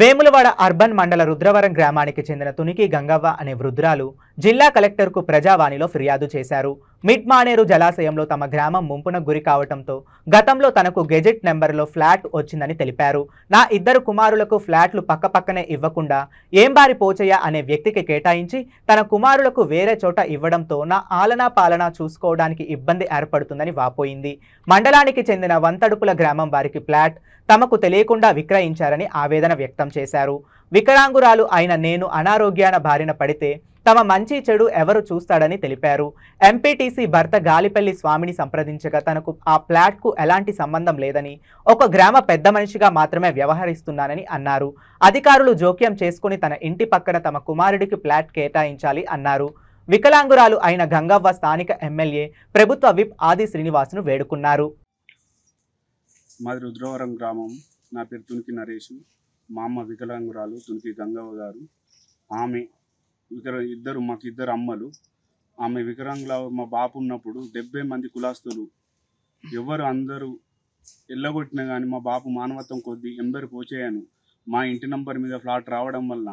Vemulawada urban మండల రుద్రవరం గ్రామానికి చెందిన తునికి గంగవ్వ అనే వృద్ధురాలు జిల్లా కలెక్టర్కు ప్రజావాణిలో ఫిర్యాదు చేశారు. మిడ్ మానేరు జలాశయంలో తమ గ్రామం ముంపున గురి కావడంతో గతంలో తనకు గెజెట్ నెంబర్లో ఫ్లాట్ వచ్చిందని తెలిపారు. నా ఇద్దరు కుమారులకు ఫ్లాట్లు పక్కపక్కనే ఇవ్వకుండా ఏంబారి పోచయ్య అనే వ్యక్తికి కేటాయించి తన కుమారులకు వేరే చోట ఇవ్వడంతో నా ఆలనా పాలనా చూసుకోవడానికి ఇబ్బంది ఏర్పడుతుందని వాపోయింది. మండలానికి చెందిన వంతడుపుల గ్రామం వారికి ఫ్లాట్ తమకు తెలియకుండా విక్రయించారని ఆవేదన వ్యక్తం చేశారు. వికలాంగురాలు అయిన నేను అనారోగ్యాన బారిన పడితే తమ మంచి చెడు ఎవరు చూస్తాడని తెలిపారు. ఎంపీటీసీ భర్త గాలిపల్లి స్వామిని సంప్రదించగా తనకు ఆ ఫ్లాట్కు ఎలాంటి సంబంధం లేదని, ఒక గ్రామ పెద్ద మనిషిగా మాత్రమే వ్యవహరిస్తున్నానని అన్నారు. అధికారులు జోక్యం చేసుకుని తన ఇంటి పక్కన తమ కుమారుడికి ఫ్లాట్ కేటాయించాలి అన్నారు. వికలాంగురాలు అయిన గంగవ్వ స్థానిక ఎమ్మెల్యే ప్రభుత్వ విప్ ఆది శ్రీనివాసును వేడుకున్నారు. మాది రుద్రవరం గ్రామం. నా పేరు తునికి నరేష్. మా అమ్మ వికలాంగురాలు తునికి గంగవ్వ గారు. ఆమె మాకు ఇద్దరు అమ్మలు. ఆమె వికలాంగుల మా బాపు ఉన్నప్పుడు 70 మంది కులాస్తులు ఎవరు అందరూ ఎల్లగొట్టినా కానీ మా బాపు మానవత్వం కొద్దీ ఎంబరి పోచేయను మా ఇంటి నంబర్ మీద ఫ్లాట్ రావడం వల్ల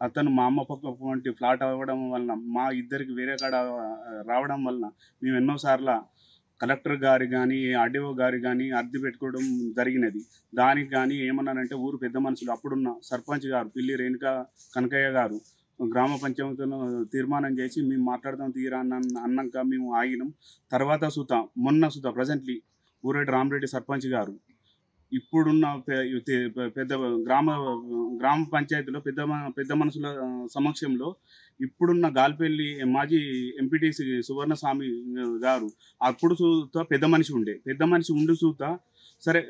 అతను మా అమ్మ పక్క వంటి ఫ్లాట్ అవ్వడం వలన మా ఇద్దరికి వేరే కాడ రావడం వలన మేము ఎన్నోసార్లు కలెక్టర్ గారి కానీ ఆర్డీఓ గారి కానీ అర్జీ పెట్టుకోవడం జరిగినది. దానికి కానీ ఏమన్నారంటే ఊరు పెద్ద మనుషులు అప్పుడున్న సర్పంచ్ గారు పిల్లి రేణుక కనకయ్య గారు గ్రామ పంచాయతీలో తీర్మానం చేసి మేము మాట్లాడదాం తీరా అన్నాక మేము ఆగినాం. తర్వాత మొన్న ప్రజెంట్లీ ఊరెడ్డి రామరెడ్డి సర్పంచ్ గారు ఇప్పుడున్న పెద్ద గ్రామ పంచాయతీలో పెద్ద మనుషుల సమక్షంలో ఇప్పుడున్న గాలిపల్లి మాజీ ఎంపీటీసీ సువర్ణస్వామి గారు అప్పుడు పెద్ద మనిషి ఉండి సరే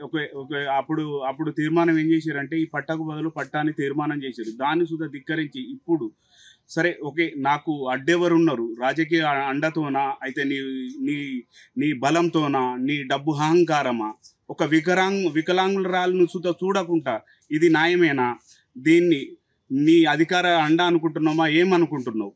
అప్పుడు తీర్మానం ఏం చేశారంటే ఈ పట్టాకు బదులు పట్టాని తీర్మానం చేశారు. దాన్ని ధిక్కరించి ఇప్పుడు సరే నాకు అడ్డెవరు ఉన్నారు, రాజకీయ అండతోనా అయితే నీ బలంతోనా, నీ డబ్బు అహంకారమా, ఒక వికలాంగురాలను చూడకుండా ఇది న్యాయమేనా? దీన్ని నీ అధికార అండ అనుకుంటున్నామా ఏమనుకుంటున్నావు?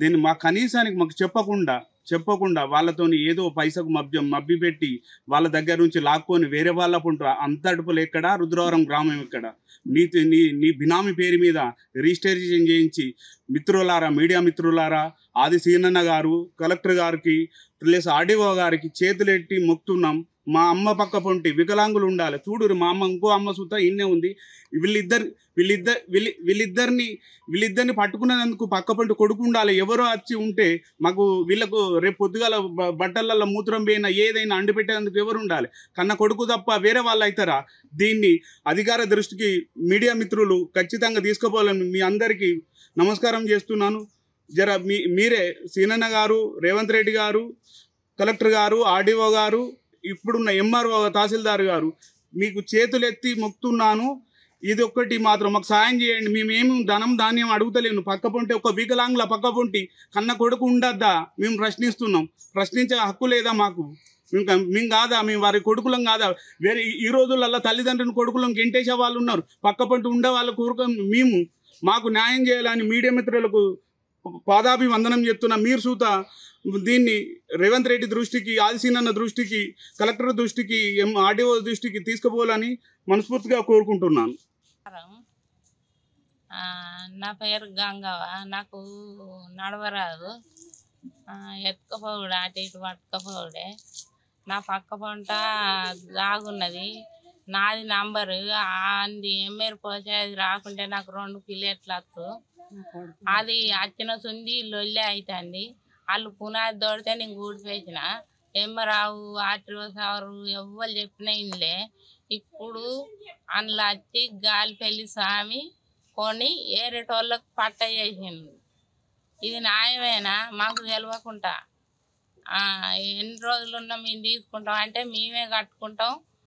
దీన్ని మా కనీసానికి మాకు చెప్పకుండా వాళ్ళతోని ఏదో పైసకు మబ్బి పెట్టి వాళ్ళ దగ్గర నుంచి లాక్కొని వేరే వాళ్ళ పుంటూ అంతడుపులు ఎక్కడ, రుద్రవరం గ్రామం ఎక్కడ? నీ బినామీ పేరు మీద రిజిస్ట్రేషన్ చేయించి మీడియా మిత్రులారా, ఆది సీనన్న గారు, కలెక్టర్ గారికి ప్లస్ ఆర్డీఓ గారికి చేతులెట్టి మొక్కుతున్నాం. మా అమ్మ పక్క పొంటి వికలాంగులు ఉండాలి. చూడురు మా అమ్మ ఇంకో అమ్మ ఇన్నే ఉంది. వీళ్ళిద్దరిని పట్టుకునేందుకు పక్క పొంటి కొడుకు ఉండాలి. ఎవరో వచ్చి ఉంటే మాకు వీళ్ళకు రేపు పొద్దుగాల బట్టలలో మూత్రం పోయినా ఏదైనా అండి పెట్టేందుకు ఎవరు ఉండాలి? కన్న కొడుకు తప్ప వేరే వాళ్ళు అవుతారా? దీన్ని అధికార దృష్టికి మీడియా మిత్రులు ఖచ్చితంగా తీసుకుపోవాలని మీ అందరికీ నమస్కారం చేస్తున్నాను. మీరే సీనన్న గారు, రేవంత్ రెడ్డి గారు, కలెక్టర్ గారు, ఆర్డీఓ గారు, ఇప్పుడున్న ఎంఆర్ఓ తహసీల్దార్ గారు మీకు చేతులెత్తి మొక్కుతున్నాను. ఇది ఒక్కటి మాత్రం మాకు సాయం చేయండి. మేమేమి ధాన్యం అడుగుతలేను. పక్కపొంటి ఒక వికలాంగుల పక్కపొంటి కన్న కొడుకు ఉండద్దా? మేము ప్రశ్నిస్తున్నాం. ప్రశ్నించే హక్కు లేదా మాకు? మేము కాదా? మేము వారి కొడుకులం కాదా? వేరే ఈ రోజులలో తల్లిదండ్రుల కొడుకులం గెంటేసే వాళ్ళు ఉన్నారు. పక్కపొంటి ఉండే వాళ్ళ కోరిక మాకు న్యాయం చేయాలని మీడియా మిత్రులకు పాదాభివందనం చెప్తున్నా. మీరు దీన్ని రేవంత్ రెడ్డి దృష్టికి, ఆదిసీనన్న దృష్టికి, కలెక్టర్ దృష్టికి, ఆర్డీఓ దృష్టికి తీసుకుపోవాలని మనస్ఫూర్తిగా కోరుకుంటున్నాను. నా పేరు గంగవ్వ. నాకు నడవరాదు, ఎత్తుకపోవుడే, అటు ఇటు పట్టుకపోవుడే. నా పక్క పంట దాగున్నది. నాది నంబరు అంది ఎమ్మేరు పోసే అది రాకుంటే నాకు 2 పిల్లెట్లు వచ్చు. అది వచ్చిన సుంది లొల్లే అవుతుంది. వాళ్ళు పునాది దోడితే నేను గూడిపేసిన ఎమ్మరావు ఆటో సారు ఎవ్వరు చెప్పినా ఇన్లే. ఇప్పుడు అందులో వచ్చి గాలిపల్లి స్వామి కొని ఏరేటోళ్ళకు పట్ట చేసిండు. ఇది న్యాయమేనా? మాకు తెలియకుండా ఎన్ని రోజులు ఉన్నా మేము తీసుకుంటాం అంటే మేమే కట్టుకుంటాం.